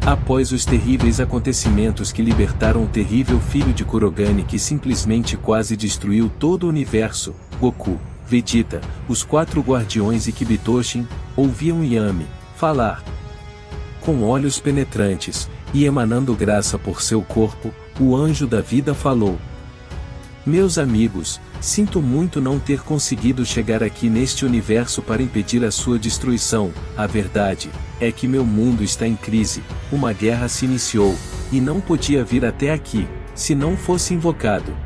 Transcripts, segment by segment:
Após os terríveis acontecimentos que libertaram o terrível filho de Kurogane que simplesmente quase destruiu todo o universo, Goku, Vegeta, os 4 guardiões e Kibitoshin, ouviam Yami falar. Com olhos penetrantes, e emanando graça por seu corpo, o anjo da vida falou. Meus amigos, sinto muito não ter conseguido chegar aqui neste universo para impedir a sua destruição. A verdade é que meu mundo está em crise, uma guerra se iniciou, e não podia vir até aqui, se não fosse invocado.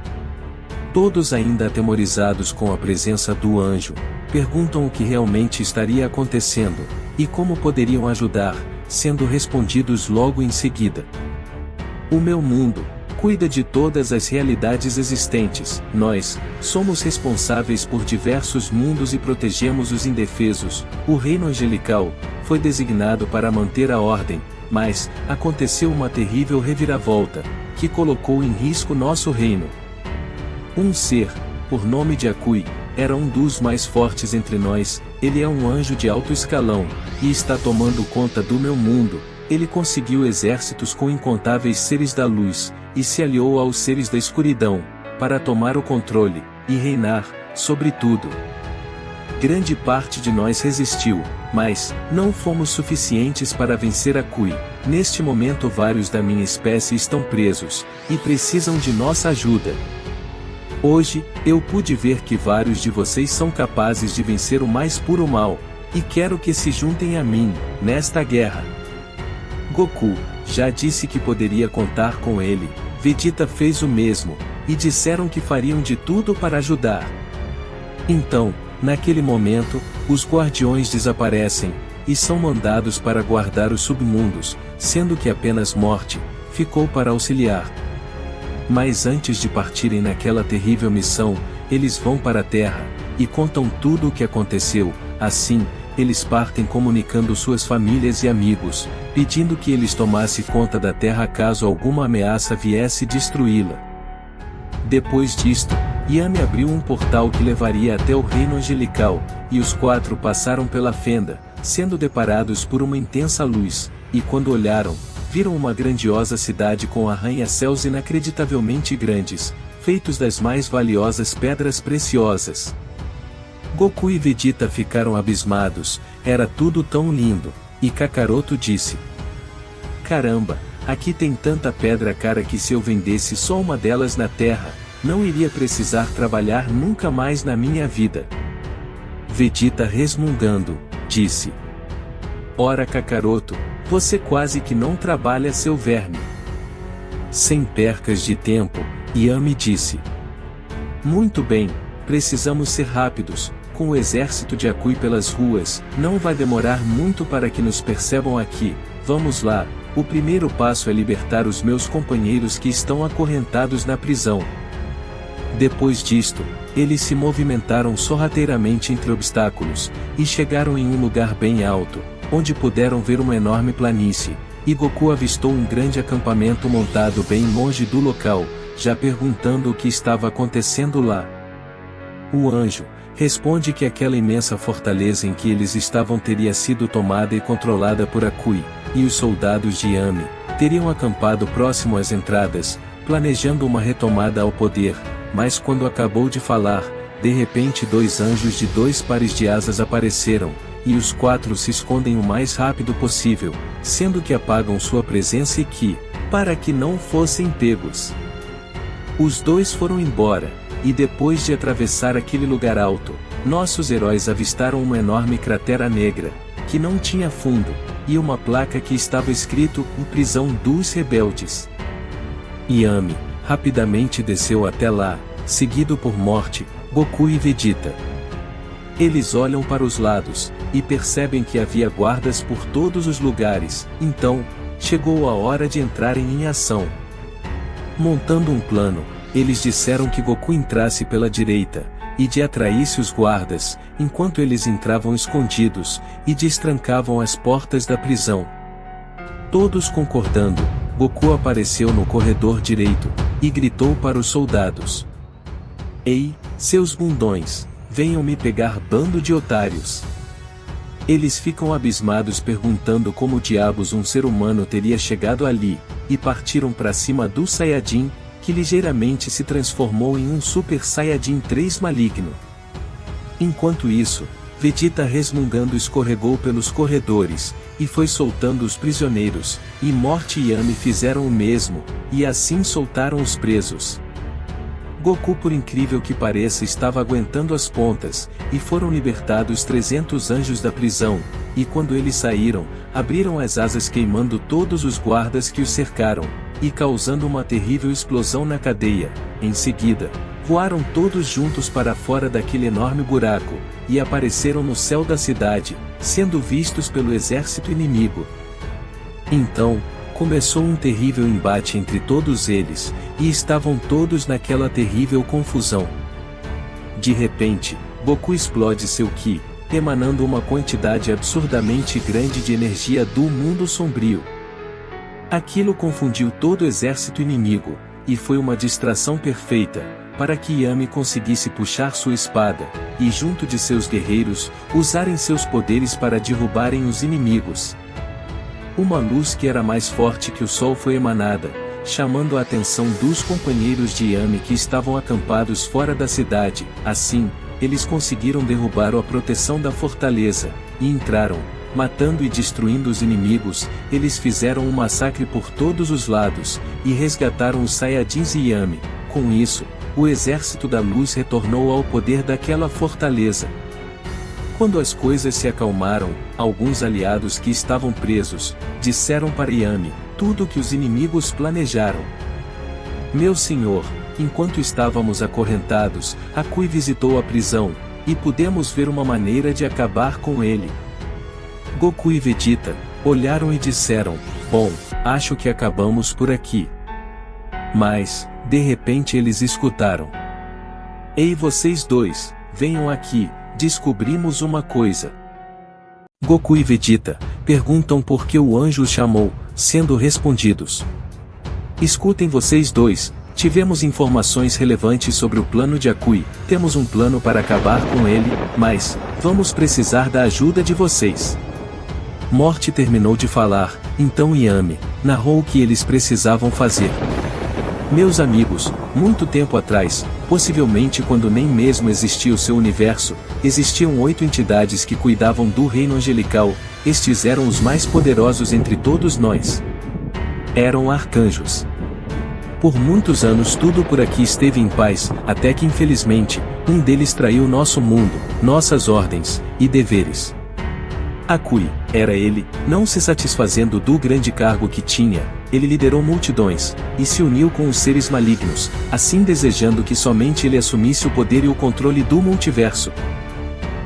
Todos ainda atemorizados com a presença do anjo, perguntam o que realmente estaria acontecendo, e como poderiam ajudar, sendo respondidos logo em seguida. O meu mundo cuida de todas as realidades existentes. Nós somos responsáveis por diversos mundos e protegemos os indefesos. O reino angelical foi designado para manter a ordem, mas aconteceu uma terrível reviravolta, que colocou em risco nosso reino. Um ser, por nome de Akui, era um dos mais fortes entre nós. Ele é um anjo de alto escalão, e está tomando conta do meu mundo. Ele conseguiu exércitos com incontáveis seres da luz, e se aliou aos seres da escuridão, para tomar o controle, e reinar, sobre tudo. Grande parte de nós resistiu, mas não fomos suficientes para vencer Akui. Neste momento vários da minha espécie estão presos, e precisam de nossa ajuda. Hoje, eu pude ver que vários de vocês são capazes de vencer o mais puro mal, e quero que se juntem a mim, nesta guerra. Goku já disse que poderia contar com ele. Vegeta fez o mesmo, e disseram que fariam de tudo para ajudar. Então, naquele momento, os guardiões desaparecem, e são mandados para guardar os submundos, sendo que apenas Morte ficou para auxiliar. Mas antes de partirem naquela terrível missão, eles vão para a Terra, e contam tudo o que aconteceu. Assim, eles partem comunicando suas famílias e amigos, pedindo que eles tomassem conta da Terra caso alguma ameaça viesse destruí-la. Depois disto, Yami abriu um portal que levaria até o reino angelical, e os 4 passaram pela fenda, sendo deparados por uma intensa luz, e quando olharam, viram uma grandiosa cidade com arranha-céus inacreditavelmente grandes, feitos das mais valiosas pedras preciosas. Goku e Vegeta ficaram abismados, era tudo tão lindo, e Kakaroto disse: Caramba, aqui tem tanta pedra cara que se eu vendesse só uma delas na Terra, não iria precisar trabalhar nunca mais na minha vida. Vegeta resmungando, disse: Ora Kakaroto, você quase que não trabalha seu verme. Sem percas de tempo, Yami disse: Muito bem, precisamos ser rápidos. Com o exército de Akui pelas ruas, não vai demorar muito para que nos percebam aqui. Vamos lá, o primeiro passo é libertar os meus companheiros que estão acorrentados na prisão. Depois disto, eles se movimentaram sorrateiramente entre obstáculos, e chegaram em um lugar bem alto, onde puderam ver uma enorme planície, e Goku avistou um grande acampamento montado bem longe do local, já perguntando o que estava acontecendo lá. O anjo responde que aquela imensa fortaleza em que eles estavam teria sido tomada e controlada por Akui, e os soldados de Yami teriam acampado próximo às entradas, planejando uma retomada ao poder, mas quando acabou de falar, de repente 2 anjos de 2 pares de asas apareceram, e os 4 se escondem o mais rápido possível, sendo que apagam sua presença e que, para que não fossem pegos. Os 2 foram embora. E depois de atravessar aquele lugar alto, nossos heróis avistaram uma enorme cratera negra, que não tinha fundo, e uma placa que estava escrito, Prisão dos Rebeldes. Yami rapidamente desceu até lá, seguido por Morte, Goku e Vegeta. Eles olham para os lados, e percebem que havia guardas por todos os lugares, então, chegou a hora de entrarem em ação. Montando um plano, eles disseram que Goku entrasse pela direita, e de atraísse os guardas, enquanto eles entravam escondidos, e destrancavam as portas da prisão. Todos concordando, Goku apareceu no corredor direito, e gritou para os soldados: Ei, seus bundões, venham me pegar, bando de otários! Eles ficam abismados perguntando como diabos um ser humano teria chegado ali, e partiram para cima do Saiyajin, que ligeiramente se transformou em um Super Saiyajin 3 maligno. Enquanto isso, Vegeta resmungando escorregou pelos corredores, e foi soltando os prisioneiros, e Morte e Yami fizeram o mesmo, e assim soltaram os presos. Goku, por incrível que pareça, estava aguentando as pontas, e foram libertados 300 anjos da prisão, e quando eles saíram, abriram as asas queimando todos os guardas que os cercaram, e causando uma terrível explosão na cadeia. Em seguida, voaram todos juntos para fora daquele enorme buraco, e apareceram no céu da cidade, sendo vistos pelo exército inimigo. Então, começou um terrível embate entre todos eles, e estavam todos naquela terrível confusão. De repente, Goku explode seu Ki, emanando uma quantidade absurdamente grande de energia do mundo sombrio. Aquilo confundiu todo o exército inimigo, e foi uma distração perfeita, para que Yami conseguisse puxar sua espada, e junto de seus guerreiros, usarem seus poderes para derrubarem os inimigos. Uma luz que era mais forte que o sol foi emanada, chamando a atenção dos companheiros de Yami que estavam acampados fora da cidade. Assim, eles conseguiram derrubar a proteção da fortaleza, e entraram, matando e destruindo os inimigos. Eles fizeram um massacre por todos os lados, e resgataram os Saiyajins e Yami. Com isso, o exército da luz retornou ao poder daquela fortaleza. Quando as coisas se acalmaram, alguns aliados que estavam presos, disseram para Yami tudo o que os inimigos planejaram. Meu senhor, enquanto estávamos acorrentados, a Kui visitou a prisão, e pudemos ver uma maneira de acabar com ele. Goku e Vegeta olharam e disseram, bom, acho que acabamos por aqui. Mas, de repente eles escutaram. Ei vocês dois, venham aqui, descobrimos uma coisa. Goku e Vegeta perguntam por que o anjo os chamou, sendo respondidos. Escutem vocês dois, tivemos informações relevantes sobre o plano de Akui, temos um plano para acabar com ele, mas, vamos precisar da ajuda de vocês. Morte terminou de falar, então Yami narrou o que eles precisavam fazer. Meus amigos, muito tempo atrás, possivelmente quando nem mesmo existia o seu universo, existiam 8 entidades que cuidavam do reino angelical. Estes eram os mais poderosos entre todos nós. Eram arcanjos. Por muitos anos tudo por aqui esteve em paz, até que infelizmente, um deles traiu nosso mundo, nossas ordens e deveres. Akui, era ele, não se satisfazendo do grande cargo que tinha, ele liderou multidões, e se uniu com os seres malignos, assim desejando que somente ele assumisse o poder e o controle do multiverso.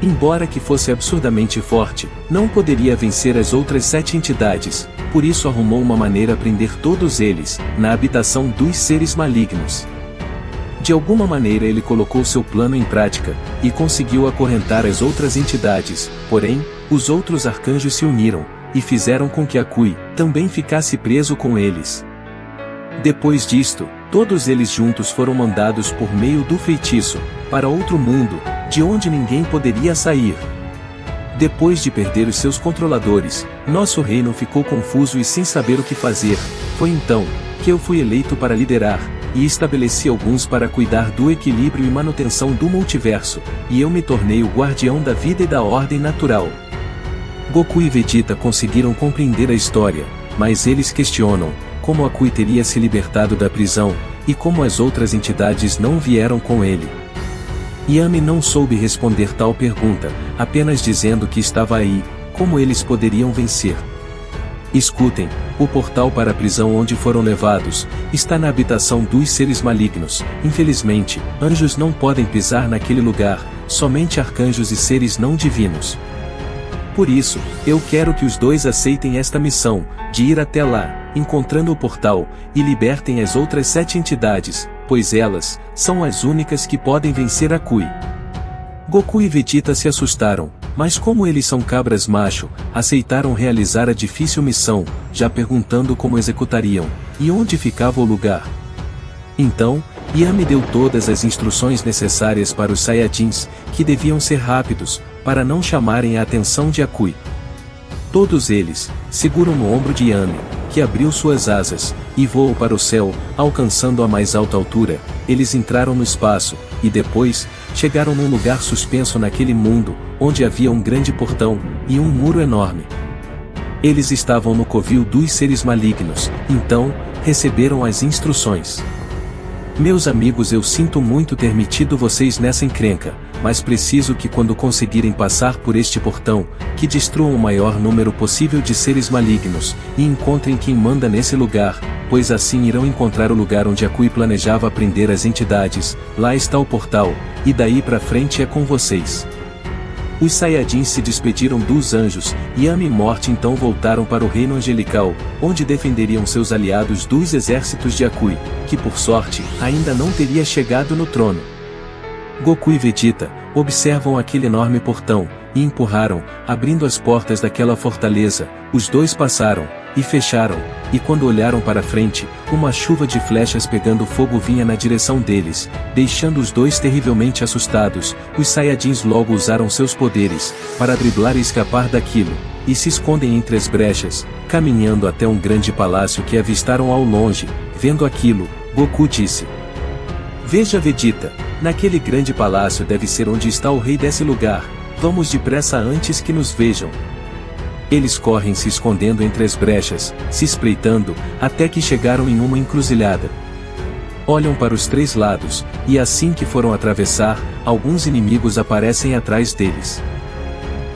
Embora que fosse absurdamente forte, não poderia vencer as outras 7 entidades, por isso arrumou uma maneira a prender todos eles, na habitação dos seres malignos. De alguma maneira ele colocou seu plano em prática, e conseguiu acorrentar as outras entidades, porém, os outros arcanjos se uniram, e fizeram com que Akui também ficasse preso com eles. Depois disto, todos eles juntos foram mandados por meio do feitiço, para outro mundo, de onde ninguém poderia sair. Depois de perder os seus controladores, nosso reino ficou confuso e sem saber o que fazer. Foi então que eu fui eleito para liderar, e estabeleci alguns para cuidar do equilíbrio e manutenção do multiverso, e eu me tornei o guardião da vida e da ordem natural. Goku e Vegeta conseguiram compreender a história, mas eles questionam como Akui teria se libertado da prisão, e como as outras entidades não vieram com ele. Yami não soube responder tal pergunta, apenas dizendo que estava aí, como eles poderiam vencer. Escutem, o portal para a prisão onde foram levados, está na habitação dos seres malignos. Infelizmente, anjos não podem pisar naquele lugar, somente arcanjos e seres não divinos. Por isso, eu quero que os dois aceitem esta missão, de ir até lá, encontrando o portal, e libertem as outras 7 entidades, pois elas são as únicas que podem vencer Akui. Goku e Vegeta se assustaram, mas como eles são cabras macho, aceitaram realizar a difícil missão, já perguntando como executariam, e onde ficava o lugar. Então, Yami deu todas as instruções necessárias para os Saiyajins, que deviam ser rápidos, para não chamarem a atenção de Akui. Todos eles seguram no ombro de Yami, que abriu suas asas, e voou para o céu, alcançando a mais alta altura. Eles entraram no espaço, e depois, chegaram num lugar suspenso naquele mundo, onde havia um grande portão, e um muro enorme. Eles estavam no covil dos seres malignos, então, receberam as instruções. Meus amigos, eu sinto muito ter metido vocês nessa encrenca, mas preciso que quando conseguirem passar por este portão, que destruam o maior número possível de seres malignos, e encontrem quem manda nesse lugar, pois assim irão encontrar o lugar onde Akui planejava prender as entidades. Lá está o portal, e daí pra frente é com vocês. Os Saiyajins se despediram dos anjos, e Yami e Morte então voltaram para o reino angelical, onde defenderiam seus aliados dos exércitos de Akui, que por sorte, ainda não teria chegado no trono. Goku e Vegeta observam aquele enorme portão, e empurraram, abrindo as portas daquela fortaleza. Os dois passaram, e fecharam, e quando olharam para frente, uma chuva de flechas pegando fogo vinha na direção deles, deixando os dois terrivelmente assustados. Os Saiyajins logo usaram seus poderes, para driblar e escapar daquilo, e se escondem entre as brechas, caminhando até um grande palácio que avistaram ao longe. Vendo aquilo, Goku disse: "Veja, Vegeta, naquele grande palácio deve ser onde está o rei desse lugar, vamos depressa antes que nos vejam." Eles correm se escondendo entre as brechas, se espreitando, até que chegaram em uma encruzilhada. Olham para os três lados, e assim que foram atravessar, alguns inimigos aparecem atrás deles.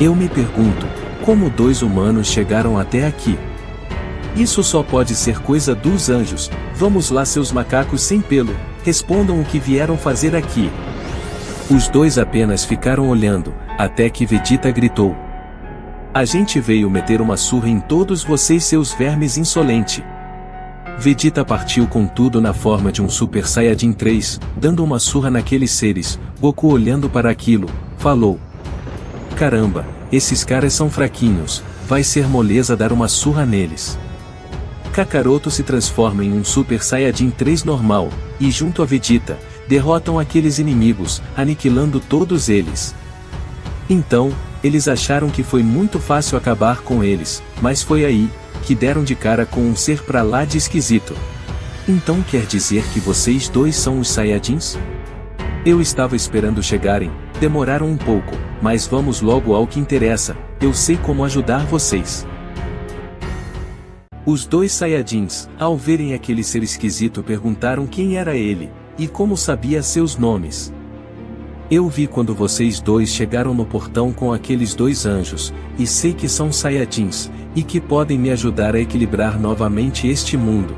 Eu me pergunto, como dois humanos chegaram até aqui? Isso só pode ser coisa dos anjos. Vamos lá, seus macacos sem pelo, respondam o que vieram fazer aqui. Os dois apenas ficaram olhando, até que Vegeta gritou: "A gente veio meter uma surra em todos vocês, seus vermes insolente." Vegeta partiu com tudo na forma de um Super Saiyajin 3, dando uma surra naqueles seres. Goku, olhando para aquilo, falou: "Caramba, esses caras são fraquinhos, vai ser moleza dar uma surra neles." Kakaroto se transforma em um Super Saiyajin 3 normal, e junto a Vegeta, derrotam aqueles inimigos, aniquilando todos eles. Então, eles acharam que foi muito fácil acabar com eles, mas foi aí que deram de cara com um ser pra lá de esquisito. "Então quer dizer que vocês dois são os Saiyajins?" "Eu estava esperando chegarem, demoraram um pouco, mas vamos logo ao que interessa, eu sei como ajudar vocês." Os dois Saiyajins, ao verem aquele ser esquisito, perguntaram quem era ele, e como sabia seus nomes. "Eu vi quando vocês dois chegaram no portão com aqueles dois anjos, e sei que são Saiyajins, e que podem me ajudar a equilibrar novamente este mundo.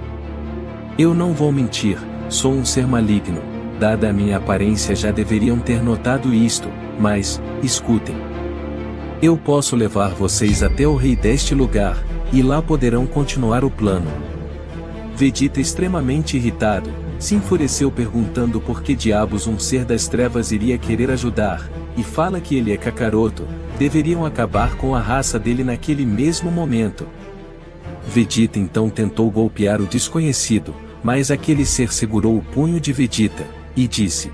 Eu não vou mentir, sou um ser maligno, dada a minha aparência já deveriam ter notado isto, mas, escutem. Eu posso levar vocês até o rei deste lugar, e lá poderão continuar o plano." Vegeta, extremamente irritado, se enfureceu perguntando por que diabos um ser das trevas iria querer ajudar, e fala que ele é Kakaroto, deveriam acabar com a raça dele naquele mesmo momento. Vegeta então tentou golpear o desconhecido, mas aquele ser segurou o punho de Vegeta, e disse: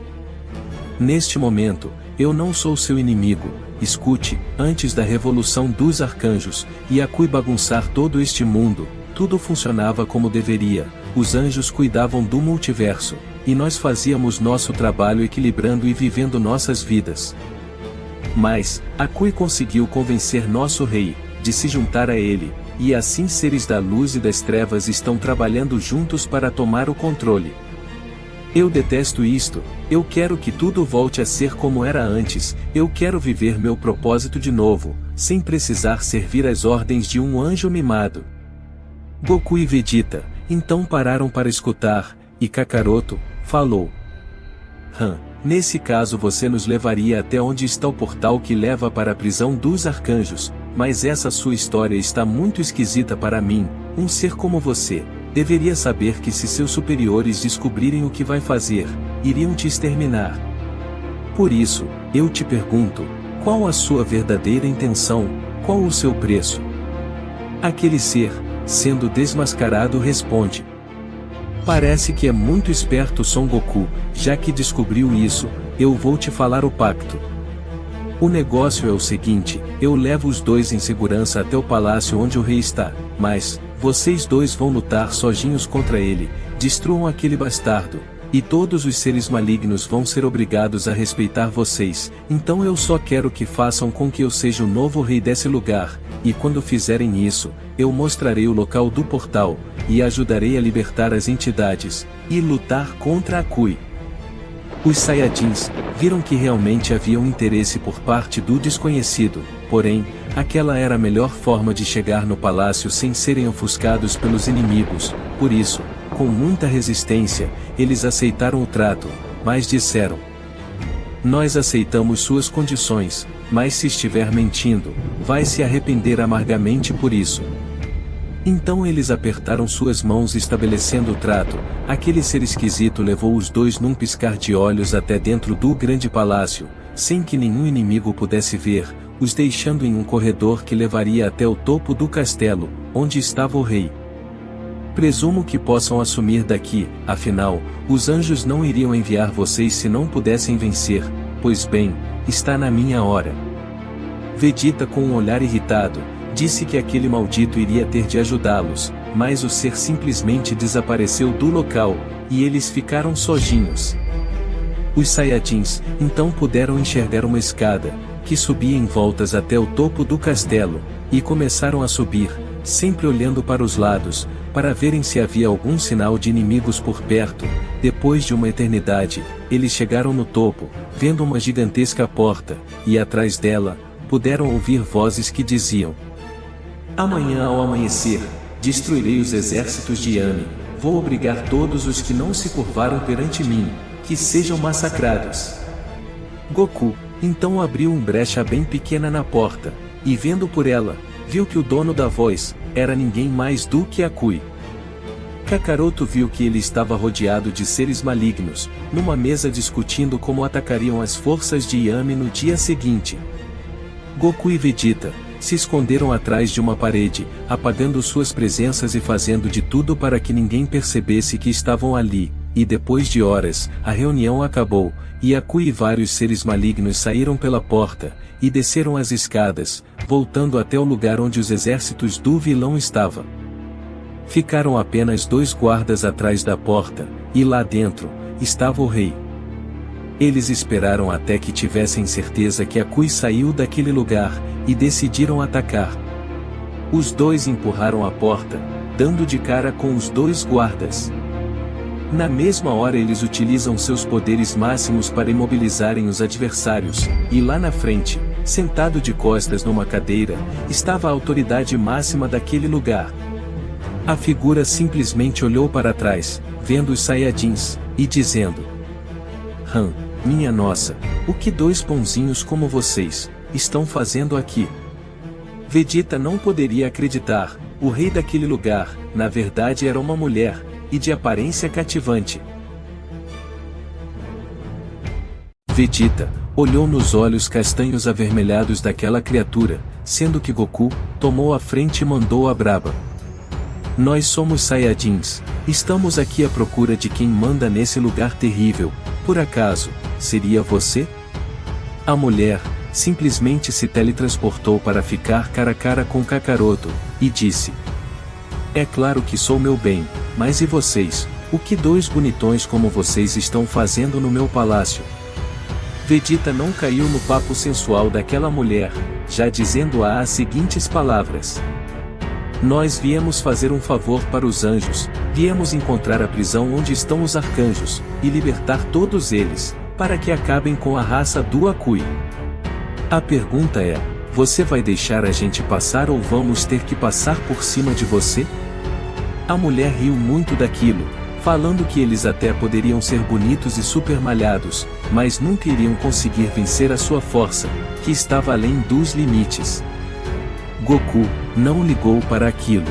"Neste momento, eu não sou seu inimigo. Escute, antes da Revolução dos Arcanjos, e Akui bagunçar todo este mundo, tudo funcionava como deveria. Os anjos cuidavam do multiverso, e nós fazíamos nosso trabalho equilibrando e vivendo nossas vidas. Mas, Akui conseguiu convencer nosso rei, de se juntar a ele, e assim seres da luz e das trevas estão trabalhando juntos para tomar o controle. Eu detesto isto, eu quero que tudo volte a ser como era antes, eu quero viver meu propósito de novo, sem precisar servir às ordens de um anjo mimado." Goku e Vegeta, então pararam para escutar, e Kakaroto falou: Nesse caso você nos levaria até onde está o portal que leva para a prisão dos arcanjos, mas essa sua história está muito esquisita para mim. Um ser como você deveria saber que se seus superiores descobrirem o que vai fazer, iriam te exterminar. Por isso, eu te pergunto, qual a sua verdadeira intenção, qual o seu preço?" Aquele ser, sendo desmascarado, responde: Parece que é muito esperto Son Goku, já que descobriu isso, eu vou te falar o pacto. O negócio é o seguinte, eu levo os dois em segurança até o palácio onde o rei está, mas, vocês dois vão lutar sozinhos contra ele, destruam aquele bastardo, e todos os seres malignos vão ser obrigados a respeitar vocês, então eu só quero que façam com que eu seja o novo rei desse lugar, e quando fizerem isso, eu mostrarei o local do portal, e ajudarei a libertar as entidades, e lutar contra a Kui. Os Saiyajins viram que realmente havia um interesse por parte do desconhecido, porém, aquela era a melhor forma de chegar no palácio sem serem ofuscados pelos inimigos, por isso, com muita resistência, eles aceitaram o trato, mas disseram: nós aceitamos suas condições, mas se estiver mentindo, vai se arrepender amargamente por isso. Então eles apertaram suas mãos estabelecendo o trato, aquele ser esquisito levou os dois num piscar de olhos até dentro do grande palácio, sem que nenhum inimigo pudesse ver, os deixando em um corredor que levaria até o topo do castelo, onde estava o rei. Presumo que possam assumir daqui, afinal, os anjos não iriam enviar vocês se não pudessem vencer, pois bem, está na minha hora. Vegeta com um olhar irritado, disse que aquele maldito iria ter de ajudá-los, mas o ser simplesmente desapareceu do local, e eles ficaram sozinhos. Os Saiyajins, então puderam enxergar uma escada, que subia em voltas até o topo do castelo, e começaram a subir, sempre olhando para os lados, para verem se havia algum sinal de inimigos por perto. Depois de uma eternidade, eles chegaram no topo, vendo uma gigantesca porta, e atrás dela, puderam ouvir vozes que diziam: amanhã ao amanhecer, destruirei os exércitos de Yami, vou obrigar todos os que não se curvaram perante mim, que sejam massacrados. Goku, então abriu uma brecha bem pequena na porta, e vendo por ela, viu que o dono da voz, era ninguém mais do que a Kui. Kakaroto viu que ele estava rodeado de seres malignos, numa mesa discutindo como atacariam as forças de Yami no dia seguinte. Goku e Vegeta se esconderam atrás de uma parede, apagando suas presenças e fazendo de tudo para que ninguém percebesse que estavam ali, e depois de horas, a reunião acabou, e a Kui e vários seres malignos saíram pela porta, e desceram as escadas, voltando até o lugar onde os exércitos do vilão estavam. Ficaram apenas dois guardas atrás da porta, e lá dentro, estava o rei. Eles esperaram até que tivessem certeza que a Kui saiu daquele lugar, e decidiram atacar. Os dois empurraram a porta, dando de cara com os dois guardas. Na mesma hora eles utilizam seus poderes máximos para imobilizarem os adversários, e lá na frente, sentado de costas numa cadeira, estava a autoridade máxima daquele lugar. A figura simplesmente olhou para trás, vendo os Saiyajins, e dizendo: minha nossa, o que dois pãozinhos como vocês estão fazendo aqui? Vegeta não poderia acreditar, o rei daquele lugar, na verdade era uma mulher, e de aparência cativante. Vegeta olhou nos olhos castanhos avermelhados daquela criatura, sendo que Goku tomou a frente e mandou a braba: nós somos Saiyajins, estamos aqui à procura de quem manda nesse lugar terrível, por acaso, seria você? A mulher simplesmente se teletransportou para ficar cara a cara com Kakaroto, e disse: é claro que sou meu bem, mas e vocês, o que dois bonitões como vocês estão fazendo no meu palácio? Vegeta não caiu no papo sensual daquela mulher, já dizendo-a as seguintes palavras: nós viemos fazer um favor para os anjos, viemos encontrar a prisão onde estão os arcanjos, e libertar todos eles, para que acabem com a raça do Akui. A pergunta é: você vai deixar a gente passar ou vamos ter que passar por cima de você? A mulher riu muito daquilo, falando que eles até poderiam ser bonitos e super malhados, mas nunca iriam conseguir vencer a sua força, que estava além dos limites. Goku não ligou para aquilo.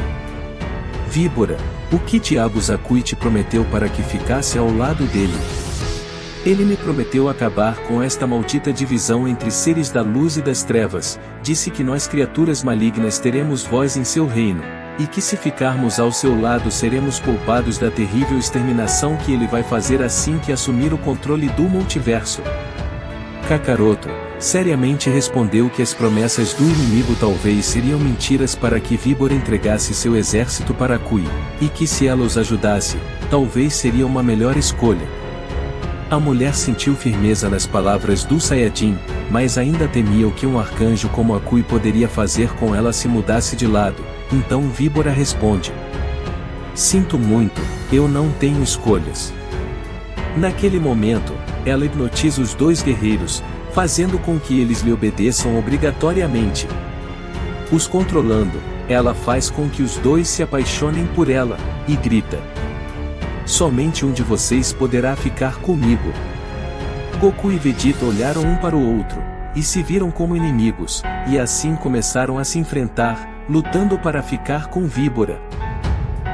Víbora, o que diabos Akui te prometeu para que ficasse ao lado dele? Ele me prometeu acabar com esta maldita divisão entre seres da luz e das trevas, disse que nós criaturas malignas teremos voz em seu reino, e que se ficarmos ao seu lado seremos poupados da terrível exterminação que ele vai fazer assim que assumir o controle do multiverso. Kakaroto seriamente respondeu que as promessas do inimigo talvez seriam mentiras para que Víbora entregasse seu exército para Kui, e que se ela os ajudasse, talvez seria uma melhor escolha. A mulher sentiu firmeza nas palavras do Saiyajin, mas ainda temia o que um arcanjo como a Kui poderia fazer com ela se mudasse de lado, então Víbora responde: "Sinto muito, eu não tenho escolhas." Naquele momento, ela hipnotiza os dois guerreiros, fazendo com que eles lhe obedeçam obrigatoriamente. Os controlando, ela faz com que os dois se apaixonem por ela, e grita: "Somente um de vocês poderá ficar comigo." Goku e Vegeta olharam um para o outro, e se viram como inimigos, e assim começaram a se enfrentar, lutando para ficar com Víbora.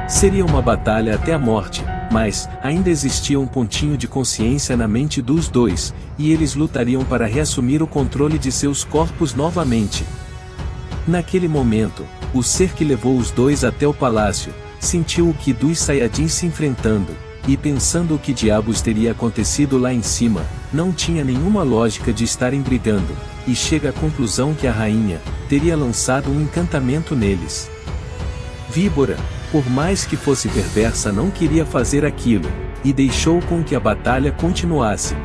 Seria uma batalha até a morte, mas ainda existia um pontinho de consciência na mente dos dois, e eles lutariam para reassumir o controle de seus corpos novamente. Naquele momento, o ser que levou os dois até o palácio sentiu o Ki dos Saiyajins se enfrentando, e pensando o que diabos teria acontecido lá em cima, não tinha nenhuma lógica de estarem brigando, e chega à conclusão que a rainha teria lançado um encantamento neles. Víbora, por mais que fosse perversa, não queria fazer aquilo, e deixou com que a batalha continuasse.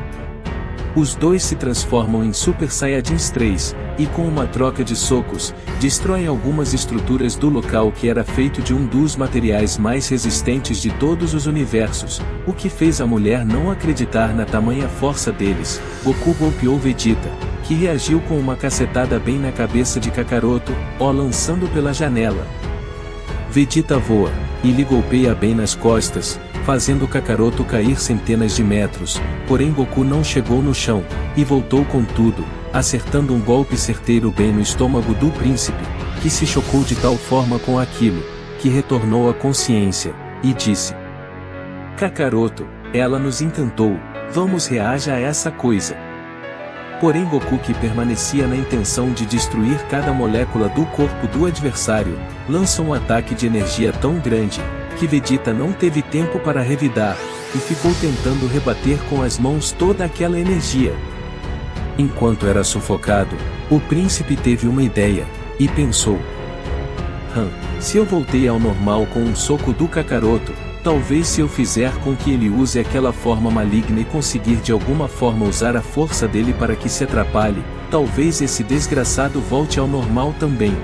Os dois se transformam em Super Saiyajins 3, e com uma troca de socos, destroem algumas estruturas do local que era feito de um dos materiais mais resistentes de todos os universos, o que fez a mulher não acreditar na tamanha força deles. Goku golpeou Vegeta, que reagiu com uma cacetada bem na cabeça de Kakaroto, o lançando pela janela. Vegeta voa, e lhe golpeia bem nas costas, fazendo Kakaroto cair centenas de metros, porém Goku não chegou no chão, e voltou com tudo, acertando um golpe certeiro bem no estômago do príncipe, que se chocou de tal forma com aquilo, que retornou à consciência, e disse: "Kakaroto, ela nos encantou, vamos reaja a essa coisa." Porém Goku, que permanecia na intenção de destruir cada molécula do corpo do adversário, lança um ataque de energia tão grande, que Vegeta não teve tempo para revidar, e ficou tentando rebater com as mãos toda aquela energia. Enquanto era sufocado, o príncipe teve uma ideia, e pensou: se eu voltei ao normal com um soco do Kakaroto, talvez se eu fizer com que ele use aquela forma maligna e conseguir de alguma forma usar a força dele para que se atrapalhe, talvez esse desgraçado volte ao normal também."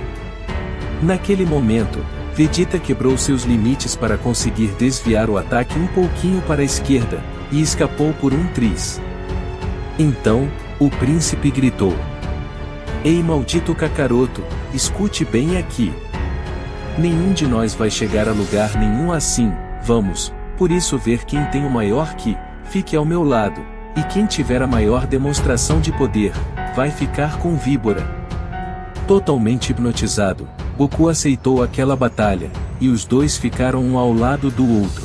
Naquele momento, Vegeta quebrou seus limites para conseguir desviar o ataque um pouquinho para a esquerda, e escapou por um triz. Então, o príncipe gritou: "Ei, maldito Kakaroto, escute bem aqui. Nenhum de nós vai chegar a lugar nenhum assim, vamos, por isso ver quem tem o maior Ki, fique ao meu lado, e quem tiver a maior demonstração de poder, vai ficar com Víbora." Totalmente hipnotizado, Goku aceitou aquela batalha, e os dois ficaram um ao lado do outro.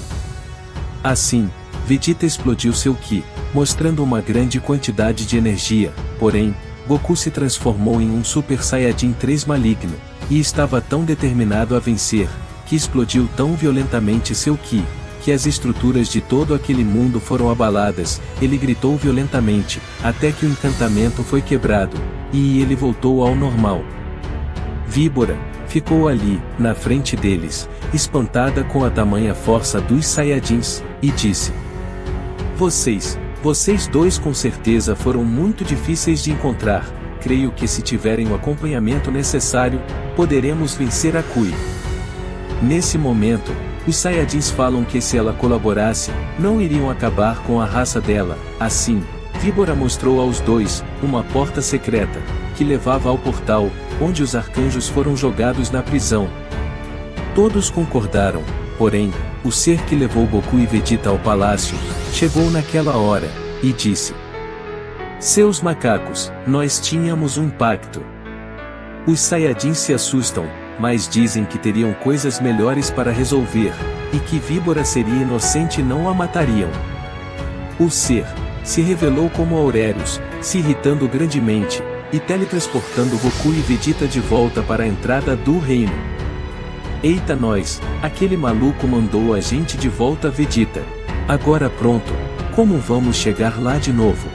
Assim, Vegeta explodiu seu Ki, mostrando uma grande quantidade de energia, porém, Goku se transformou em um Super Saiyajin 3 maligno, e estava tão determinado a vencer, que explodiu tão violentamente seu Ki, que as estruturas de todo aquele mundo foram abaladas. Ele gritou violentamente, até que o encantamento foi quebrado, e ele voltou ao normal. Víbora ficou ali, na frente deles, espantada com a tamanha força dos Saiyajins, e disse: Vocês dois com certeza foram muito difíceis de encontrar. Creio que se tiverem o acompanhamento necessário, poderemos vencer a Kui." Nesse momento, os Saiyajins falam que se ela colaborasse, não iriam acabar com a raça dela. Assim, Víbora mostrou aos dois uma porta secreta, que levava ao portal, onde os arcanjos foram jogados na prisão. Todos concordaram, porém, o ser que levou Goku e Vegeta ao palácio, chegou naquela hora, e disse: "Seus macacos, nós tínhamos um pacto." Os Saiyajins se assustam, mas dizem que teriam coisas melhores para resolver, e que Víbora seria inocente e não a matariam. O ser se revelou como Aurelius, se irritando grandemente, e teletransportando Goku e Vegeta de volta para a entrada do reino. Eita nós, aquele maluco mandou a gente de volta, Vegeta. Agora pronto, como vamos chegar lá de novo?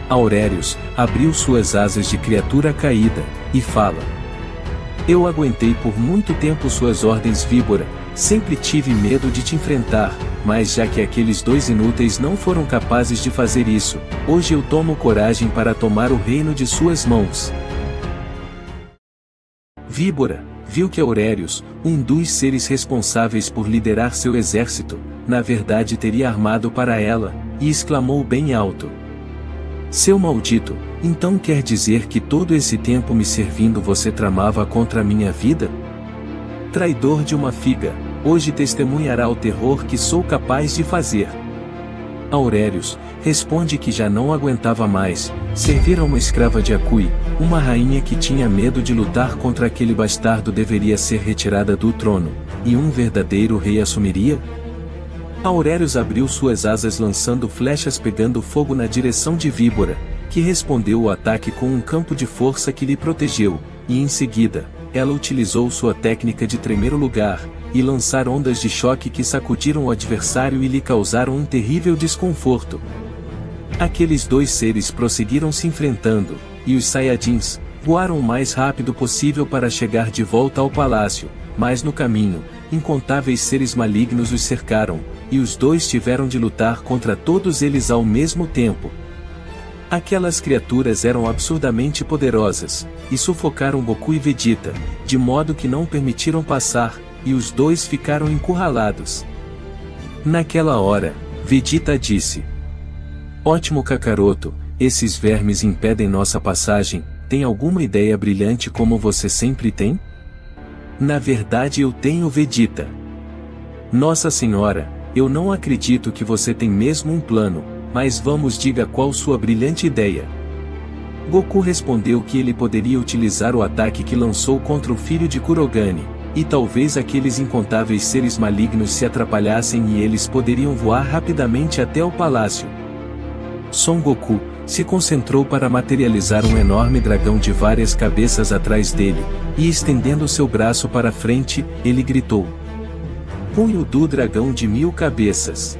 Aurelius abriu suas asas de criatura caída, e fala: Eu aguentei por muito tempo suas ordens, Víbora, sempre tive medo de te enfrentar, mas já que aqueles dois inúteis não foram capazes de fazer isso, hoje eu tomo coragem para tomar o reino de suas mãos. Víbora viu que Aurelius, um dos seres responsáveis por liderar seu exército, na verdade teria armado para ela, e exclamou bem alto: Seu maldito, então quer dizer que todo esse tempo me servindo você tramava contra a minha vida? Traidor de uma figa, hoje testemunhará o terror que sou capaz de fazer. Aurelius responde que já não aguentava mais servir a uma escrava de Akui, uma rainha que tinha medo de lutar contra aquele bastardo deveria ser retirada do trono, e um verdadeiro rei assumiria? Aurelius abriu suas asas lançando flechas pegando fogo na direção de Víbora, que respondeu o ataque com um campo de força que lhe protegeu, e em seguida, ela utilizou sua técnica de tremer o lugar, e lançar ondas de choque que sacudiram o adversário e lhe causaram um terrível desconforto. Aqueles dois seres prosseguiram se enfrentando, e os Saiyajins voaram o mais rápido possível para chegar de volta ao palácio, mas no caminho, incontáveis seres malignos os cercaram, e os dois tiveram de lutar contra todos eles ao mesmo tempo. Aquelas criaturas eram absurdamente poderosas, e sufocaram Goku e Vegeta, de modo que não permitiram passar, e os dois ficaram encurralados. Naquela hora, Vegeta disse: Ótimo Kakaroto, esses vermes impedem nossa passagem, tem alguma ideia brilhante como você sempre tem? Na verdade eu tenho, Vegeta. Nossa Senhora, eu não acredito que você tem mesmo um plano, mas vamos, diga qual sua brilhante ideia. Goku respondeu que ele poderia utilizar o ataque que lançou contra o filho de Kurogane, e talvez aqueles incontáveis seres malignos se atrapalhassem e eles poderiam voar rapidamente até o palácio. Son Goku se concentrou para materializar um enorme dragão de várias cabeças atrás dele, e estendendo seu braço para frente, ele gritou: Punho do dragão de 1000 cabeças.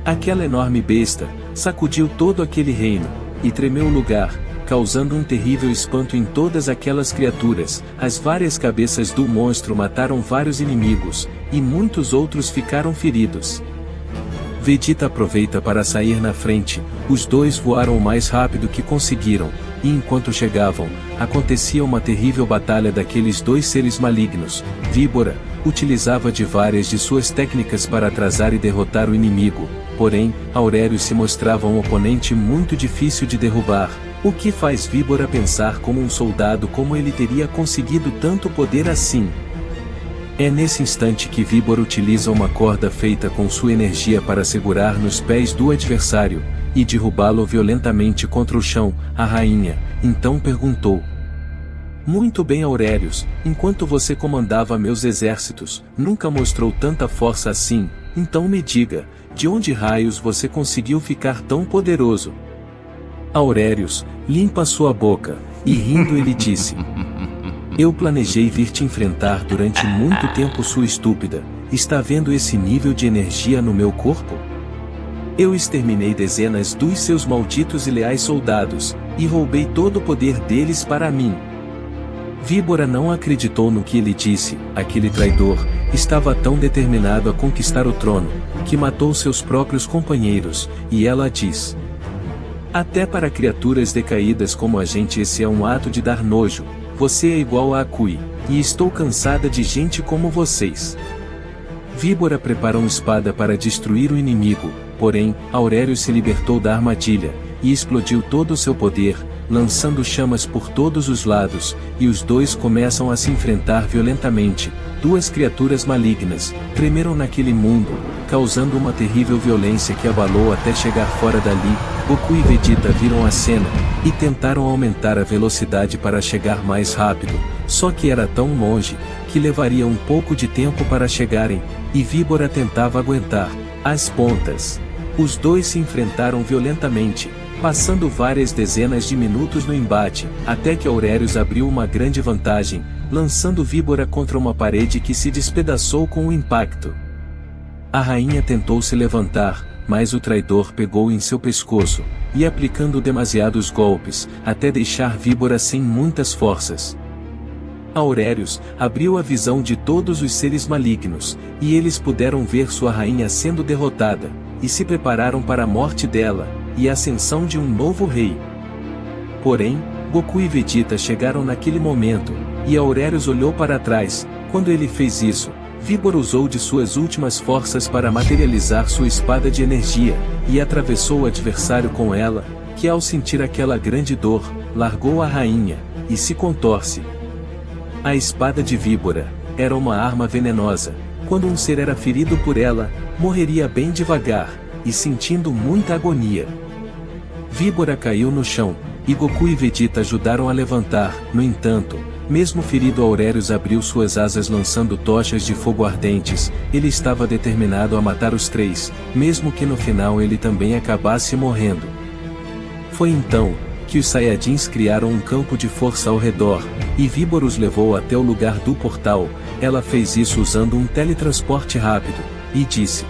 Aquela enorme besta sacudiu todo aquele reino, e tremeu o lugar, causando um terrível espanto em todas aquelas criaturas. As várias cabeças do monstro mataram vários inimigos, e muitos outros ficaram feridos. Vegeta aproveita para sair na frente, os dois voaram o mais rápido que conseguiram, e enquanto chegavam, acontecia uma terrível batalha daqueles dois seres malignos. Víbora utilizava de várias de suas técnicas para atrasar e derrotar o inimigo, porém, Aurelius se mostrava um oponente muito difícil de derrubar, o que faz Víbora pensar como um soldado como ele teria conseguido tanto poder assim. É nesse instante que Víbora utiliza uma corda feita com sua energia para segurar nos pés do adversário, e derrubá-lo violentamente contra o chão. A rainha, então perguntou: Muito bem, Aurelius, enquanto você comandava meus exércitos, nunca mostrou tanta força assim, então me diga, de onde raios você conseguiu ficar tão poderoso? Aurelius limpa sua boca, e rindo ele disse: Eu planejei vir te enfrentar durante muito tempo, sua estúpida. Está vendo esse nível de energia no meu corpo? Eu exterminei dezenas dos seus malditos e leais soldados, e roubei todo o poder deles para mim. Víbora não acreditou no que ele disse. Aquele traidor estava tão determinado a conquistar o trono, que matou seus próprios companheiros, e ela diz: Até para criaturas decaídas como a gente esse é um ato de dar nojo. Você é igual a Akui, e estou cansada de gente como vocês. Víbora prepara uma espada para destruir o inimigo, porém, Aurelius se libertou da armadilha, e explodiu todo o seu poder, lançando chamas por todos os lados, e os dois começam a se enfrentar violentamente. Duas criaturas malignas tremeram naquele mundo, causando uma terrível violência que abalou até chegar fora dali. Goku e Vegeta viram a cena, e tentaram aumentar a velocidade para chegar mais rápido, só que era tão longe, que levaria um pouco de tempo para chegarem, e Víbora tentava aguentar as pontas. Os dois se enfrentaram violentamente, passando várias dezenas de minutos no embate, até que Aurelius abriu uma grande vantagem, lançando Víbora contra uma parede que se despedaçou com o impacto. A rainha tentou se levantar, mas o traidor pegou em seu pescoço, e aplicando demasiados golpes, até deixar Víbora sem muitas forças. Aurelius abriu a visão de todos os seres malignos, e eles puderam ver sua rainha sendo derrotada, e se prepararam para a morte dela, e a ascensão de um novo rei. Porém, Goku e Vegeta chegaram naquele momento, e Aurelius olhou para trás. Quando ele fez isso, Víbora usou de suas últimas forças para materializar sua espada de energia, e atravessou o adversário com ela, que ao sentir aquela grande dor, largou a rainha, e se contorce. A espada de Víbora era uma arma venenosa. Quando um ser era ferido por ela, morreria bem devagar, e sentindo muita agonia. Víbora caiu no chão, e Goku e Vegeta ajudaram a levantar. No entanto, mesmo ferido, Aurelius abriu suas asas lançando tochas de fogo ardentes. Ele estava determinado a matar os três, mesmo que no final ele também acabasse morrendo. Foi então que os Saiyajins criaram um campo de força ao redor, e Víbora os levou até o lugar do portal. Ela fez isso usando um teletransporte rápido, e disse: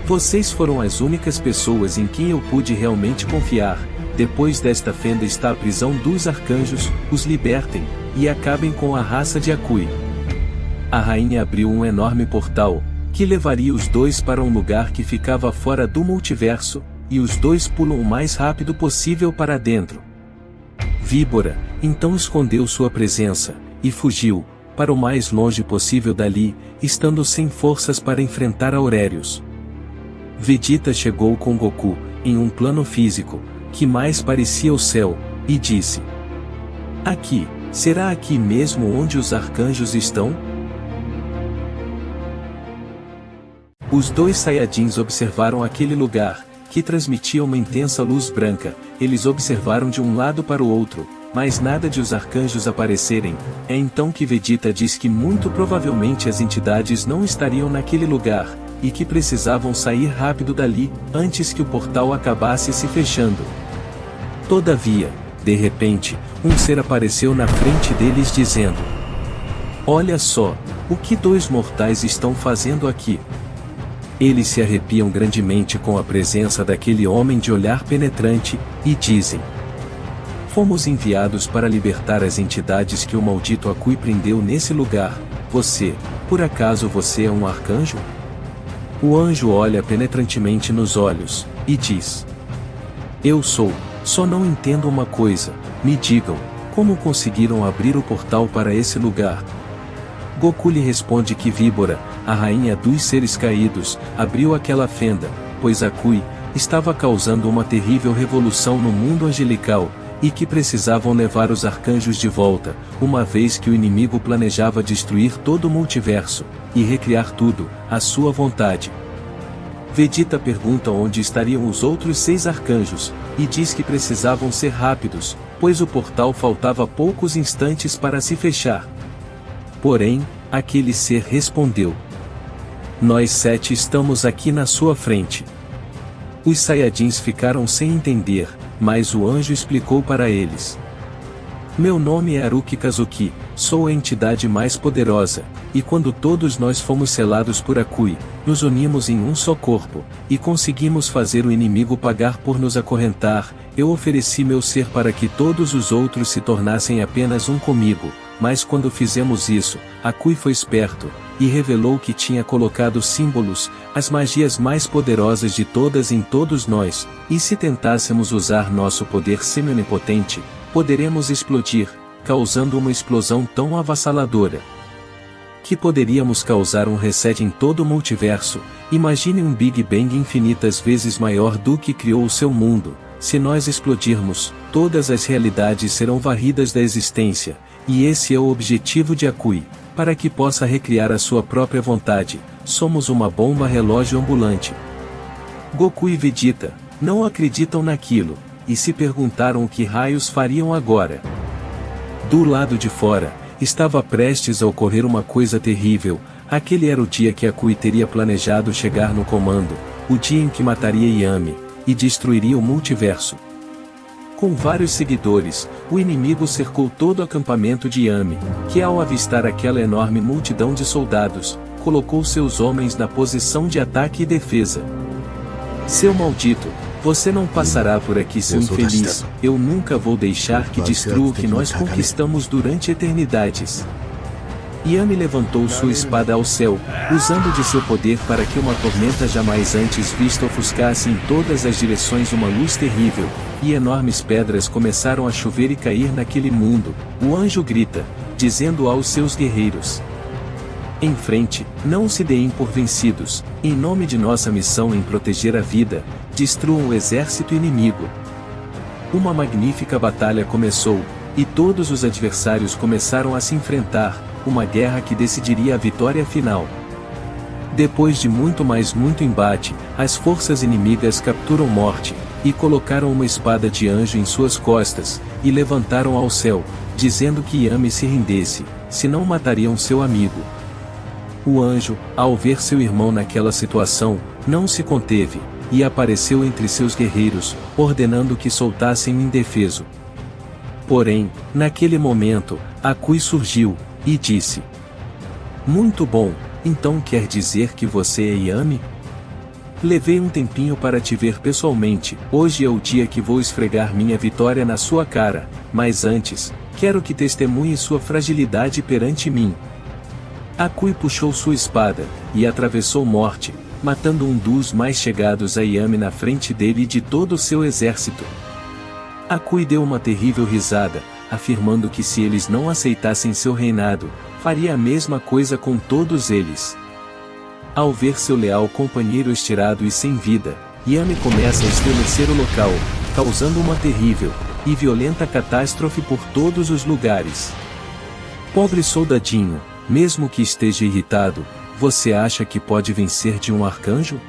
"Vocês foram as únicas pessoas em quem eu pude realmente confiar. Depois desta fenda está a prisão dos arcanjos, os libertem, e acabem com a raça de Akui." A rainha abriu um enorme portal, que levaria os dois para um lugar que ficava fora do multiverso, e os dois pulam o mais rápido possível para dentro. Víbora, então escondeu sua presença, e fugiu, para o mais longe possível dali, estando sem forças para enfrentar Aurelius. Vegeta chegou com Goku, em um plano físico, que mais parecia o céu, e disse: "Aqui, será aqui mesmo onde os arcanjos estão?" Os dois Saiyajins observaram aquele lugar, que transmitia uma intensa luz branca. Eles observaram de um lado para o outro, mas nada de os arcanjos aparecerem. É então que Vegeta diz que muito provavelmente as entidades não estariam naquele lugar, e que precisavam sair rápido dali, antes que o portal acabasse se fechando. Todavia, de repente, um ser apareceu na frente deles dizendo: "Olha só, o que dois mortais estão fazendo aqui?" Eles se arrepiam grandemente com a presença daquele homem de olhar penetrante, e dizem: "Fomos enviados para libertar as entidades que o maldito Akui prendeu nesse lugar. Por acaso você é um arcanjo?" O anjo olha penetrantemente nos olhos, e diz: "Eu sou, só não entendo uma coisa, me digam, como conseguiram abrir o portal para esse lugar?" Goku lhe responde que Víbora, a rainha dos seres caídos, abriu aquela fenda, pois Akui estava causando uma terrível revolução no mundo angelical, e que precisavam levar os arcanjos de volta, uma vez que o inimigo planejava destruir todo o multiverso, e recriar tudo, à sua vontade. Vegeta pergunta onde estariam os outros 6 arcanjos, e diz que precisavam ser rápidos, pois o portal faltava poucos instantes para se fechar. Porém, aquele ser respondeu: "Nós 7 estamos aqui na sua frente." Os Saiyajins ficaram sem entender, mas o anjo explicou para eles: "Meu nome é Haruki Kazuki, sou a entidade mais poderosa, e quando todos nós fomos selados por Akui, nos unimos em um só corpo, e conseguimos fazer o inimigo pagar por nos acorrentar. Eu ofereci meu ser para que todos os outros se tornassem apenas um comigo, mas quando fizemos isso, Akui foi esperto, e revelou que tinha colocado símbolos, as magias mais poderosas de todas em todos nós, e se tentássemos usar nosso poder semi-onipotente, poderemos explodir, causando uma explosão tão avassaladora que poderíamos causar um reset em todo o multiverso. Imagine um Big Bang infinitas vezes maior do que criou o seu mundo. Se nós explodirmos, todas as realidades serão varridas da existência, e esse é o objetivo de Akui, para que possa recriar a sua própria vontade. Somos uma bomba relógio ambulante." Goku e Vegeta não acreditam naquilo, e se perguntaram o que raios fariam agora. Do lado de fora, estava prestes a ocorrer uma coisa terrível. Aquele era o dia que Akui teria planejado chegar no comando, o dia em que mataria Yami, e destruiria o multiverso. Com vários seguidores, o inimigo cercou todo o acampamento de Yami, que ao avistar aquela enorme multidão de soldados, colocou seus homens na posição de ataque e defesa. Seu maldito, você não passará por aqui, seu infeliz, eu nunca vou deixar que destrua o que nós conquistamos durante eternidades. Yami levantou sua espada ao céu, usando de seu poder para que uma tormenta jamais antes vista ofuscasse em todas as direções uma luz terrível, e enormes pedras começaram a chover e cair naquele mundo. O anjo grita, dizendo aos seus guerreiros: em frente, não se deem por vencidos, em nome de nossa missão em proteger a vida, destruam o exército inimigo. Uma magnífica batalha começou, e todos os adversários começaram a se enfrentar, uma guerra que decidiria a vitória final. Depois de muito embate, as forças inimigas capturam Morte, e colocaram uma espada de anjo em suas costas, e levantaram ao céu, dizendo que Yami se rendesse, senão matariam seu amigo. O anjo, ao ver seu irmão naquela situação, não se conteve, e apareceu entre seus guerreiros, ordenando que soltassem o indefeso. Porém, naquele momento, Akui surgiu, e disse: muito bom, então quer dizer que você é Yami? Levei um tempinho para te ver pessoalmente, hoje é o dia que vou esfregar minha vitória na sua cara, mas antes, quero que testemunhe sua fragilidade perante mim. Akui puxou sua espada, e atravessou Morte, matando um dos mais chegados a Yami na frente dele e de todo o seu exército. Akui deu uma terrível risada, afirmando que se eles não aceitassem seu reinado, faria a mesma coisa com todos eles. Ao ver seu leal companheiro estirado e sem vida, Yami começa a estremecer o local, causando uma terrível e violenta catástrofe por todos os lugares. Pobre soldadinho, mesmo que esteja irritado, você acha que pode vencer de um arcanjo?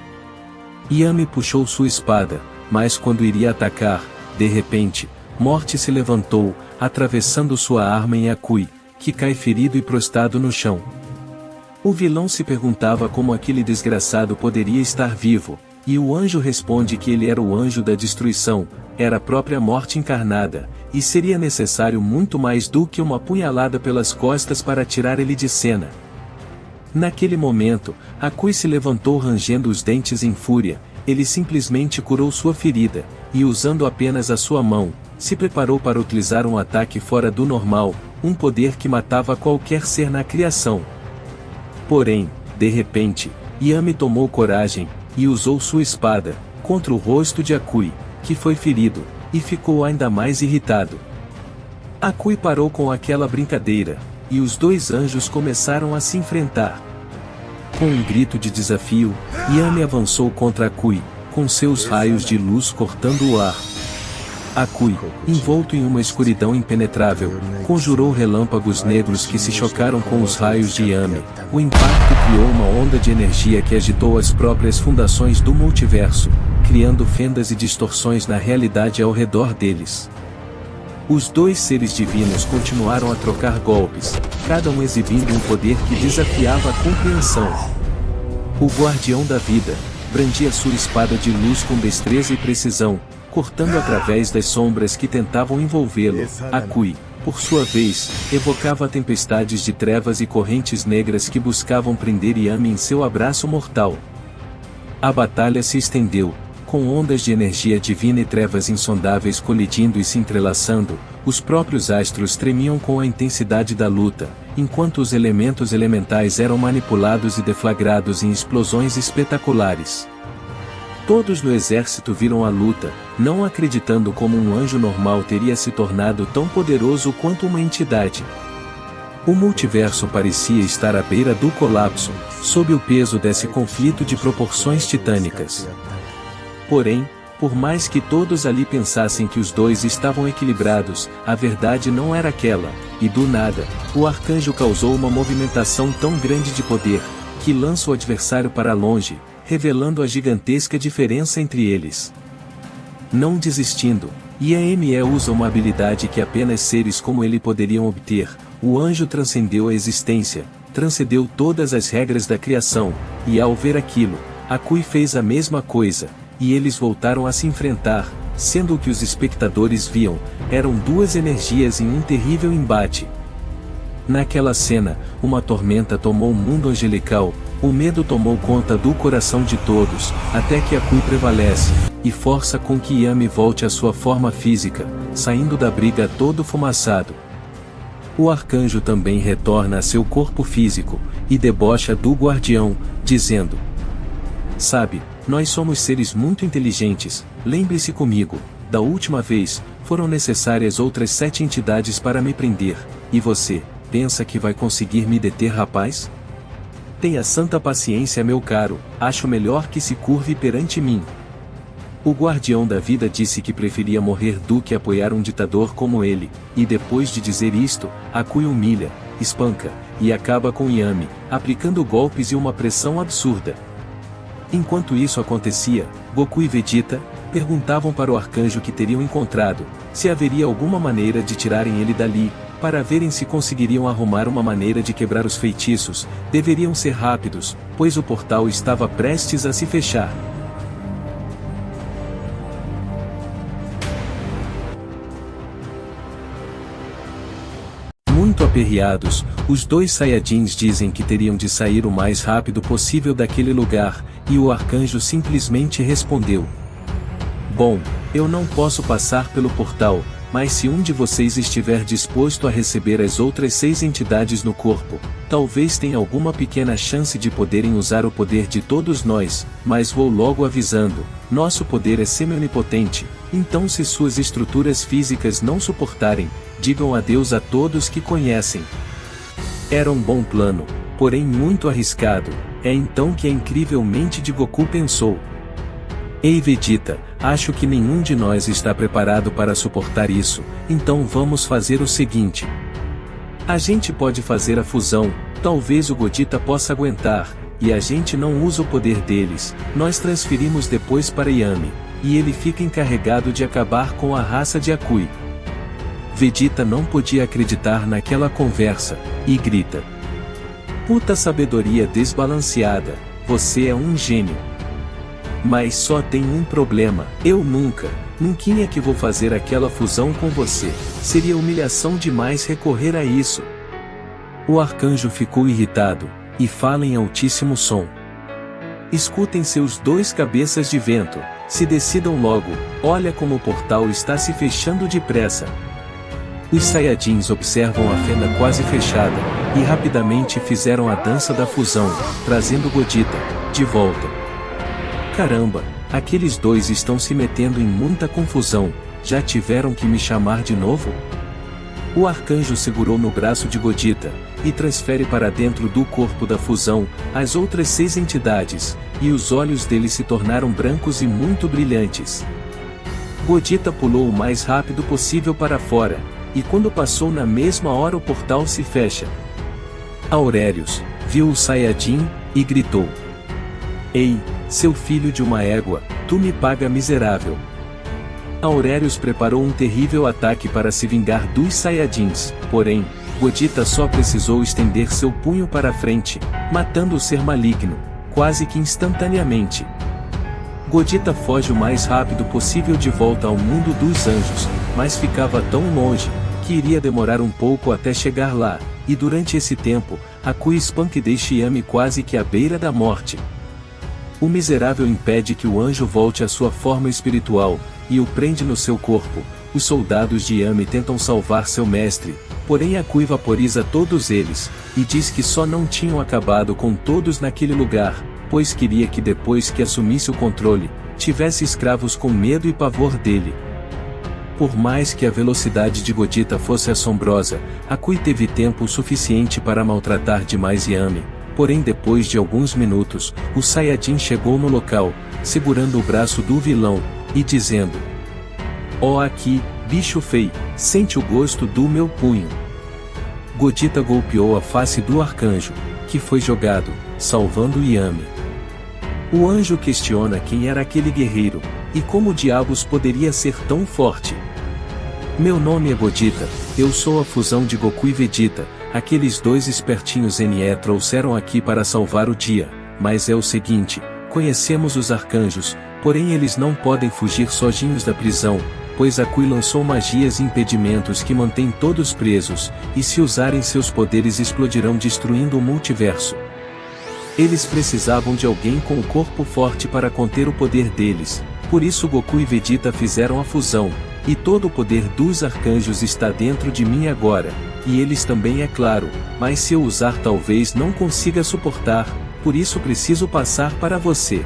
Yami puxou sua espada, mas quando iria atacar, de repente, Morte se levantou, atravessando sua arma em Akui, que cai ferido e prostrado no chão. O vilão se perguntava como aquele desgraçado poderia estar vivo, e o anjo responde que ele era o anjo da destruição, era a própria morte encarnada, e seria necessário muito mais do que uma punhalada pelas costas para tirar ele de cena. Naquele momento, Akui se levantou rangendo os dentes em fúria, ele simplesmente curou sua ferida, e usando apenas a sua mão, se preparou para utilizar um ataque fora do normal, um poder que matava qualquer ser na criação. Porém, de repente, Yami tomou coragem, e usou sua espada, contra o rosto de Akui, que foi ferido, e ficou ainda mais irritado. Akui parou com aquela brincadeira, e os dois anjos começaram a se enfrentar. Com um grito de desafio, Yami avançou contra Akui, com seus raios de luz cortando o ar. Akui, envolto em uma escuridão impenetrável, conjurou relâmpagos negros que se chocaram com os raios de Yami. O impacto criou uma onda de energia que agitou as próprias fundações do multiverso, criando fendas e distorções na realidade ao redor deles. Os dois seres divinos continuaram a trocar golpes, cada um exibindo um poder que desafiava a compreensão. O Guardião da Vida brandia sua espada de luz com destreza e precisão, cortando através das sombras que tentavam envolvê-lo. Akui, por sua vez, evocava tempestades de trevas e correntes negras que buscavam prender Yami em seu abraço mortal. A batalha se estendeu, com ondas de energia divina e trevas insondáveis colidindo e se entrelaçando, os próprios astros tremiam com a intensidade da luta, enquanto os elementos elementais eram manipulados e deflagrados em explosões espetaculares. Todos no exército viram a luta, não acreditando como um anjo normal teria se tornado tão poderoso quanto uma entidade. O multiverso parecia estar à beira do colapso, sob o peso desse conflito de proporções titânicas. Porém, por mais que todos ali pensassem que os dois estavam equilibrados, a verdade não era aquela, e do nada, o arcanjo causou uma movimentação tão grande de poder, que lança o adversário para longe, revelando a gigantesca diferença entre eles. Não desistindo, Yami usa uma habilidade que apenas seres como ele poderiam obter, o anjo transcendeu a existência, transcendeu todas as regras da criação, e ao ver aquilo, Akui fez a mesma coisa, e eles voltaram a se enfrentar, sendo o que os espectadores viam, eram duas energias em um terrível embate. Naquela cena, uma tormenta tomou o mundo angelical, o medo tomou conta do coração de todos, até que Akui prevalece, e força com que Yami volte à sua forma física, saindo da briga todo fumaçado. O arcanjo também retorna a seu corpo físico, e debocha do guardião, dizendo: "Sabe, nós somos seres muito inteligentes, lembre-se comigo, da última vez, foram necessárias outras 7 entidades para me prender, e você, pensa que vai conseguir me deter, rapaz? Tenha santa paciência, meu caro, acho melhor que se curve perante mim." O guardião da vida disse que preferia morrer do que apoiar um ditador como ele, e depois de dizer isto, Akui humilha, espanca, e acaba com Yami, aplicando golpes e uma pressão absurda. Enquanto isso acontecia, Goku e Vegeta perguntavam para o arcanjo que teriam encontrado, se haveria alguma maneira de tirarem ele dali, para verem se conseguiriam arrumar uma maneira de quebrar os feitiços. Deveriam ser rápidos, pois o portal estava prestes a se fechar. Muito aperreados, os dois Saiyajins dizem que teriam de sair o mais rápido possível daquele lugar, e o arcanjo simplesmente respondeu: "Bom, eu não posso passar pelo portal, mas se um de vocês estiver disposto a receber as outras 6 entidades no corpo, talvez tenha alguma pequena chance de poderem usar o poder de todos nós, mas vou logo avisando, nosso poder é semi-onipotente, então se suas estruturas físicas não suportarem, digam adeus a todos que conhecem." Era um bom plano, porém muito arriscado. É então que a incrível mente de Goku pensou: "Ei Vegeta, acho que nenhum de nós está preparado para suportar isso, então vamos fazer o seguinte. A gente pode fazer a fusão, talvez o Gogeta possa aguentar, e a gente não usa o poder deles, nós transferimos depois para Yami, e ele fica encarregado de acabar com a raça de Akui." Vegeta não podia acreditar naquela conversa, e grita: "Puta sabedoria desbalanceada, você é um gênio. Mas só tem um problema, eu nunca que vou fazer aquela fusão com você, seria humilhação demais recorrer a isso." O arcanjo ficou irritado, e fala em altíssimo som: "Escutem seus 2 cabeças de vento, se decidam logo, olha como o portal está se fechando depressa." Os Saiyajins observam a fenda quase fechada, e rapidamente fizeram a dança da fusão, trazendo Gogeta de volta. "Caramba, aqueles 2 estão se metendo em muita confusão, já tiveram que me chamar de novo?" O arcanjo segurou no braço de Gogeta, e transfere para dentro do corpo da fusão, as outras 6 entidades, e os olhos dele se tornaram brancos e muito brilhantes. Gogeta pulou o mais rápido possível para fora, e quando passou na mesma hora o portal se fecha. Aurelius viu o Saiyajin, e gritou: "Ei, seu filho de uma égua, tu me paga, miserável." Aurelius preparou um terrível ataque para se vingar dos Saiyajins, porém, Gogeta só precisou estender seu punho para a frente, matando o ser maligno, quase que instantaneamente. Gogeta foge o mais rápido possível de volta ao mundo dos anjos, mas ficava tão longe, que iria demorar um pouco até chegar lá, e durante esse tempo, Akui espanca e deixa Yami quase que à beira da morte. O miserável impede que o anjo volte à sua forma espiritual, e o prende no seu corpo. Os soldados de Yami tentam salvar seu mestre, porém Akui vaporiza todos eles, e diz que só não tinham acabado com todos naquele lugar, pois queria que depois que assumisse o controle, tivesse escravos com medo e pavor dele. Por mais que a velocidade de Gogeta fosse assombrosa, Akui teve tempo suficiente para maltratar demais Yami, porém depois de alguns minutos, o Saiyajin chegou no local, segurando o braço do vilão, e dizendo: "Ó aqui, bicho feio, sente o gosto do meu punho." Gogeta golpeou a face do arcanjo, que foi jogado, salvando Yami. O anjo questiona quem era aquele guerreiro, e como diabos poderia ser tão forte. "Meu nome é Gogeta, eu sou a fusão de Goku e Vegeta, aqueles 2 espertinhos NE trouxeram aqui para salvar o dia, mas é o seguinte, conhecemos os arcanjos, Porém eles não podem fugir sozinhos da prisão, pois Akui lançou magias e impedimentos que mantêm todos presos, e se usarem seus poderes explodirão destruindo o multiverso. Eles precisavam de alguém com um corpo forte para conter o poder deles, por isso Goku e Vegeta fizeram a fusão, e todo o poder dos arcanjos está dentro de mim agora, e eles também é claro, mas se eu usar talvez não consiga suportar, por isso preciso passar para você.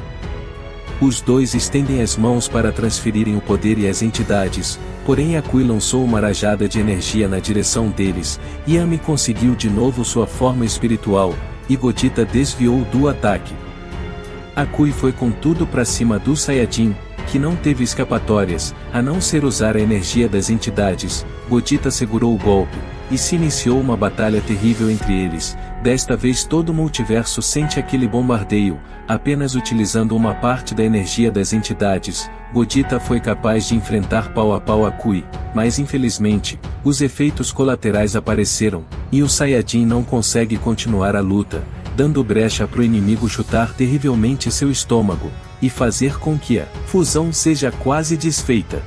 Os dois estendem as mãos para transferirem o poder e as entidades, porém Akui lançou uma rajada de energia na direção deles, e Yami conseguiu de novo sua forma espiritual, e Gogeta desviou do ataque. Akui foi com tudo para cima do Saiyajin, que não teve escapatórias, a não ser usar a energia das entidades. Gogeta segurou o golpe, e se iniciou uma batalha terrível entre eles. Desta vez todo o multiverso sente aquele bombardeio, apenas utilizando uma parte da energia das entidades. Gogeta foi capaz de enfrentar pau a pau Akui, mas infelizmente, os efeitos colaterais apareceram, e o Saiyajin não consegue continuar a luta, dando brecha para o inimigo chutar terrivelmente seu estômago, e fazer com que a fusão seja quase desfeita.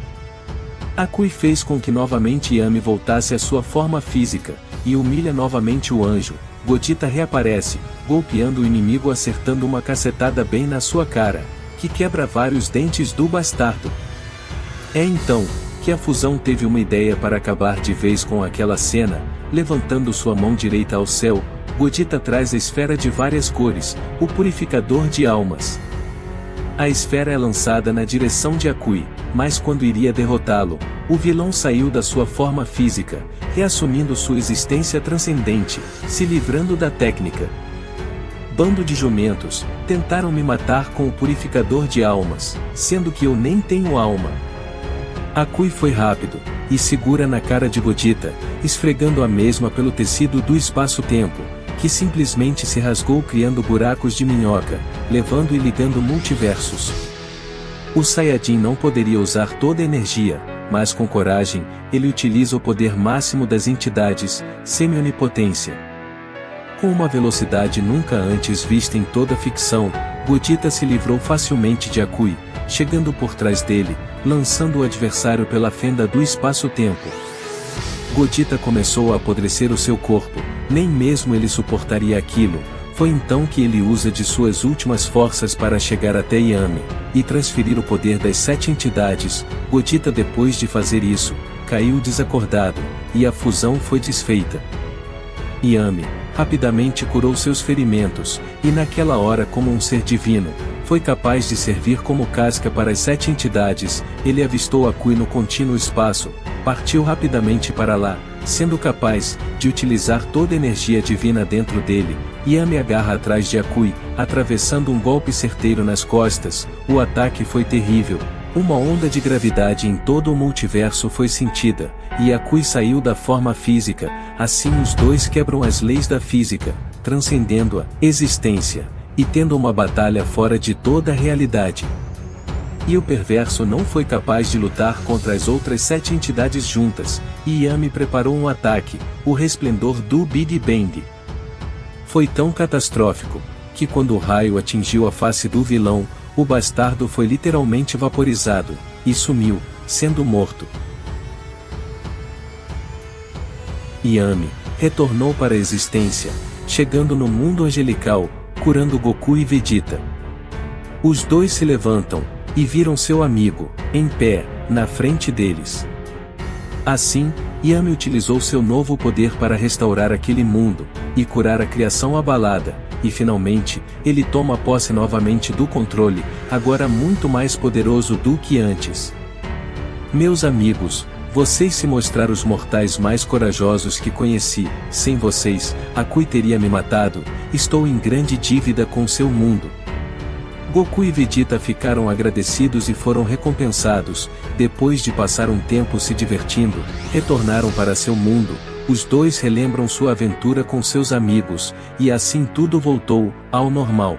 Akui fez com que novamente Yami voltasse à sua forma física, e humilha novamente o anjo. Gogeta reaparece, golpeando o inimigo acertando uma cacetada bem na sua cara, que quebra vários dentes do bastardo. É então, que a fusão teve uma ideia para acabar de vez com aquela cena. Levantando sua mão direita ao céu, Gogeta traz a esfera de várias cores, o purificador de almas. A esfera é lançada na direção de Akui, mas quando iria derrotá-lo, o vilão saiu da sua forma física, reassumindo sua existência transcendente, se livrando da técnica. Bando de jumentos, tentaram me matar com o purificador de almas, sendo que eu nem tenho alma. Akui foi rápido, e segura na cara de Gogeta, esfregando a mesma pelo tecido do espaço-tempo, que simplesmente se rasgou criando buracos de minhoca, levando e ligando multiversos. O Saiyajin não poderia usar toda a energia, mas com coragem, ele utiliza o poder máximo das entidades, semi-onipotência. Com uma velocidade nunca antes vista em toda a ficção, Gogeta se livrou facilmente de Akui, chegando por trás dele, lançando o adversário pela fenda do espaço-tempo. Gogeta começou a apodrecer o seu corpo, nem mesmo ele suportaria aquilo. Foi então que ele usa de suas últimas forças para chegar até Yami, e transferir o poder das 7 entidades. Gogeta, depois de fazer isso, caiu desacordado, e a fusão foi desfeita. Yami rapidamente curou seus ferimentos, e naquela hora como um ser divino, foi capaz de servir como casca para as 7 entidades. Ele avistou Akui no contínuo espaço, partiu rapidamente para lá, sendo capaz de utilizar toda a energia divina dentro dele. Yami agarra atrás de Akui, atravessando um golpe certeiro nas costas. O ataque foi terrível. Uma onda de gravidade em todo o multiverso foi sentida, e Akui saiu da forma física. Assim os dois quebram as leis da física, transcendendo a existência, e tendo uma batalha fora de toda a realidade. E o perverso não foi capaz de lutar contra as outras 7 entidades juntas, e Yami preparou um ataque, o resplendor do Big Bang. Foi tão catastrófico, que quando o raio atingiu a face do vilão, o bastardo foi literalmente vaporizado, e sumiu, sendo morto. Yami retornou para a existência, chegando no mundo angelical, curando Goku e Vegeta. Os dois se levantam, e viram seu amigo, em pé, na frente deles. Assim, Yami utilizou seu novo poder para restaurar aquele mundo, e curar a criação abalada, e finalmente, ele toma posse novamente do controle, agora muito mais poderoso do que antes. Meus amigos, vocês se mostraram os mortais mais corajosos que conheci. Sem vocês, Akui teria me matado. Estou em grande dívida com seu mundo. Goku e Vegeta ficaram agradecidos e foram recompensados. Depois de passar um tempo se divertindo, retornaram para seu mundo. Os dois relembram sua aventura com seus amigos, e assim tudo voltou ao normal.